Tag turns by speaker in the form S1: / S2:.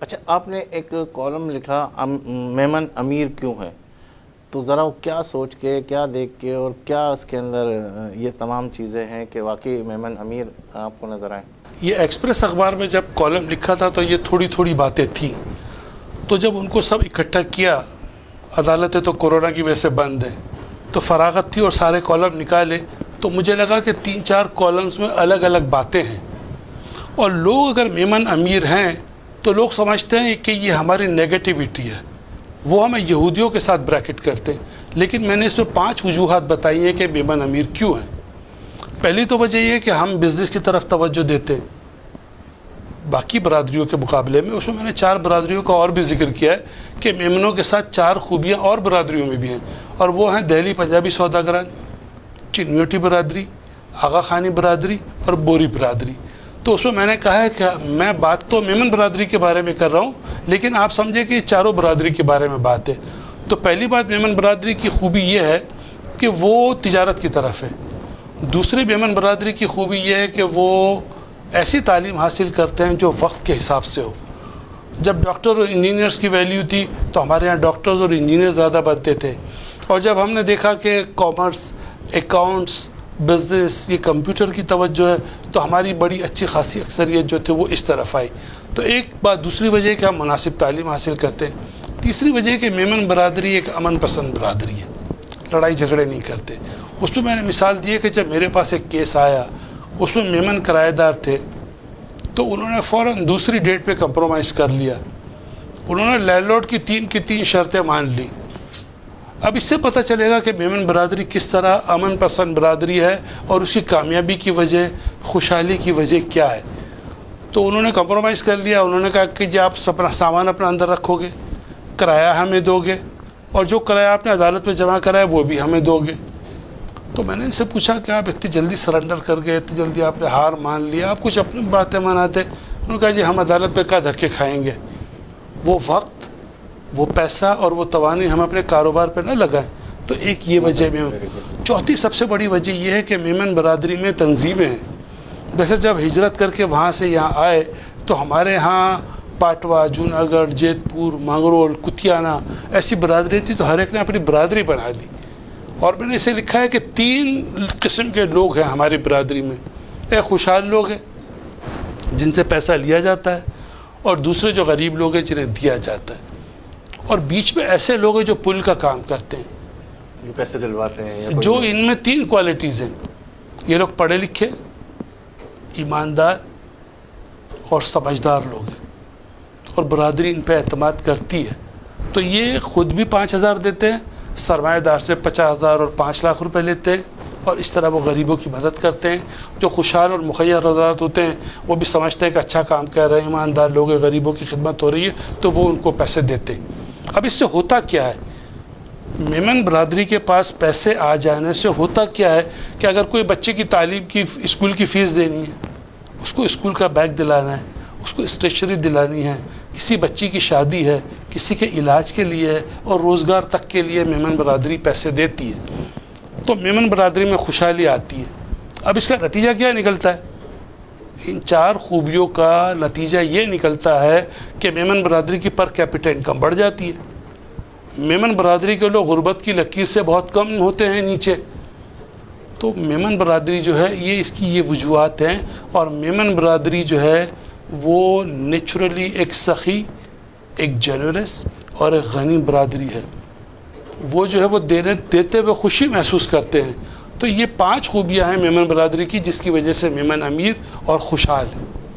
S1: اچھا، آپ نے ایک کالم لکھا میمن امیر کیوں ہے، تو ذرا وہ کیا سوچ کے، کیا دیکھ کے، اور کیا اس کے اندر یہ تمام چیزیں ہیں کہ واقعی میمن امیر آپ کو نظر آئیں؟
S2: یہ ایکسپریس اخبار میں جب کالم لکھا تھا تو یہ تھوڑی تھوڑی باتیں تھیں، تو جب ان کو سب اکٹھا کیا، عدالتیں تو کورونا کی وجہ سے بند ہیں، تو فراغت تھی اور سارے کالم نکالے، تو مجھے لگا کہ 3-4 کالمز میں الگ الگ باتیں ہیں، اور لوگ اگر میمن امیر ہیں تو لوگ سمجھتے ہیں کہ یہ ہماری نیگیٹیوٹی ہے، وہ ہمیں یہودیوں کے ساتھ بریکٹ کرتے ہیں، لیکن میں نے اس میں 5 وجوہات بتائی ہیں کہ میمن امیر کیوں ہیں۔ پہلی تو وجہ یہ ہے کہ ہم بزنس کی طرف توجہ دیتے ہیں باقی برادریوں کے مقابلے میں، اس میں نے 4 برادریوں کا اور بھی ذکر کیا ہے کہ میمنوں کے ساتھ 4 خوبیاں اور برادریوں میں بھی ہیں، اور وہ ہیں دہلی پنجابی سوداگران، چنیوٹی برادری، آغا خانی برادری اور بوری برادری۔ تو اس میں نے کہا ہے کہ میں بات تو میمن برادری کے بارے میں کر رہا ہوں، لیکن آپ سمجھیں کہ یہ چاروں برادری کے بارے میں بات ہے۔ تو پہلی بات، میمن برادری کی خوبی یہ ہے کہ وہ تجارت کی طرف ہے۔ دوسری میمن برادری کی خوبی یہ ہے کہ وہ ایسی تعلیم حاصل کرتے ہیں جو وقت کے حساب سے ہو۔ جب ڈاکٹر اور انجینئرز کی ویلیو تھی تو ہمارے ہاں ڈاکٹرز اور انجینئر زیادہ بنتے تھے، اور جب ہم نے دیکھا کہ کامرس، اکاؤنٹس، بزنس، یہ کمپیوٹر کی توجہ ہے، تو ہماری بڑی اچھی خاصی اکثریت جو تھے وہ اس طرف آئی۔ تو ایک بات، دوسری وجہ ہے کہ ہم مناسب تعلیم حاصل کرتے ہیں۔ تیسری وجہ ہے کہ میمن برادری ایک امن پسند برادری ہے، لڑائی جھگڑے نہیں کرتے۔ اس میں نے مثال دی ہے کہ جب میرے پاس ایک کیس آیا، اس میں میمن کرایہ دار تھے، تو انہوں نے فوراً دوسری ڈیٹ پہ کمپرومائز کر لیا، انہوں نے لینڈ لارڈ کی 3 شرطیں مان لی۔ اب اس سے پتہ چلے گا کہ میمن برادری کس طرح امن پسند برادری ہے، اور اس کی کامیابی کی وجہ، خوشحالی کی وجہ کیا ہے۔ تو انہوں نے کمپرومائز کر لیا، انہوں نے کہا کہ جی آپ اپنا سامان اپنا اندر رکھو گے، کرایہ ہمیں دو گے، اور جو کرایہ آپ نے عدالت میں جمع کرا ہے وہ بھی ہمیں دو گے۔ تو میں نے ان سے پوچھا کہ آپ اتنی جلدی سرنڈر کر گئے، اتنی جلدی آپ نے ہار مان لیا، آپ کچھ اپنی باتیں مناتے۔ انہوں نے کہا جی ہم عدالت پہ کیا دھکے کھائیں گے، وہ وقت، وہ پیسہ اور وہ توانائی ہم اپنے کاروبار پہ نہ لگائیں۔ تو ایک یہ وجہ میں، چوتھی سب سے بڑی وجہ یہ ہے کہ میمن برادری میں تنظیمیں ہیں۔ جیسے جب ہجرت کر کے وہاں سے یہاں آئے تو ہمارے ہاں پاٹوا، جوناگڑھ، جیت پور، مانگرول، کتیانہ ایسی برادری تھی، تو ہر ایک نے اپنی برادری بنا لی۔ اور میں نے اسے لکھا ہے کہ 3 قسم کے لوگ ہیں ہماری برادری میں۔ ایک خوشحال لوگ ہیں جن سے پیسہ لیا جاتا ہے، اور دوسرے جو غریب لوگ ہیں جنہیں دیا جاتا ہے، اور بیچ میں ایسے لوگ ہیں جو پل کا کام کرتے ہیں،
S1: جو پیسے دلواتے ہیں،
S2: جو ان میں 3 کوالٹیز ہیں۔ یہ لوگ پڑھے لکھے، ایماندار اور سمجھدار لوگ ہیں، اور برادری ان پہ اعتماد کرتی ہے۔ تو یہ خود بھی 5,000 دیتے ہیں، سرمایہ دار سے 50,000 اور 5 لاکھ روپے لیتے ہیں، اور اس طرح وہ غریبوں کی مدد کرتے ہیں۔ جو خوشحال اور مخیر حضرات ہوتے ہیں وہ بھی سمجھتے ہیں کہ اچھا کام کر رہے ہیں، ایماندار لوگ ہیں، غریبوں کی خدمت ہو رہی ہے، تو وہ ان کو پیسے دیتے ہیں۔ اب اس سے ہوتا کیا ہے، میمن برادری کے پاس پیسے آ جانے سے ہوتا کیا ہے کہ اگر کوئی بچے کی تعلیم کی، اسکول کی فیس دینی ہے، اس کو اسکول کا بیگ دلانا ہے، اس کو اسٹیشنری دلانی ہے، کسی بچی کی شادی ہے، کسی کے علاج کے لیے ہے، اور روزگار تک کے لیے میمن برادری پیسے دیتی ہے۔ تو میمن برادری میں خوشحالی آتی ہے۔ اب اس کا نتیجہ کیا نکلتا ہے؟ ان 4 خوبیوں کا نتیجہ یہ نکلتا ہے کہ میمن برادری کی پر کیپٹا انکم بڑھ جاتی ہے۔ میمن برادری کے لوگ غربت کی لکیر سے بہت کم ہوتے ہیں نیچے۔ تو میمن برادری جو ہے، یہ اس کی یہ وجوہات ہیں، اور میمن برادری جو ہے وہ نیچرلی ایک سخی، ایک جنرس اور ایک غنی برادری ہے۔ وہ جو ہے وہ دیتے ہوئے خوشی محسوس کرتے ہیں۔ تو یہ 5 خوبیاں ہیں میمن برادری کی، جس کی وجہ سے میمن امیر اور خوشحال ہے۔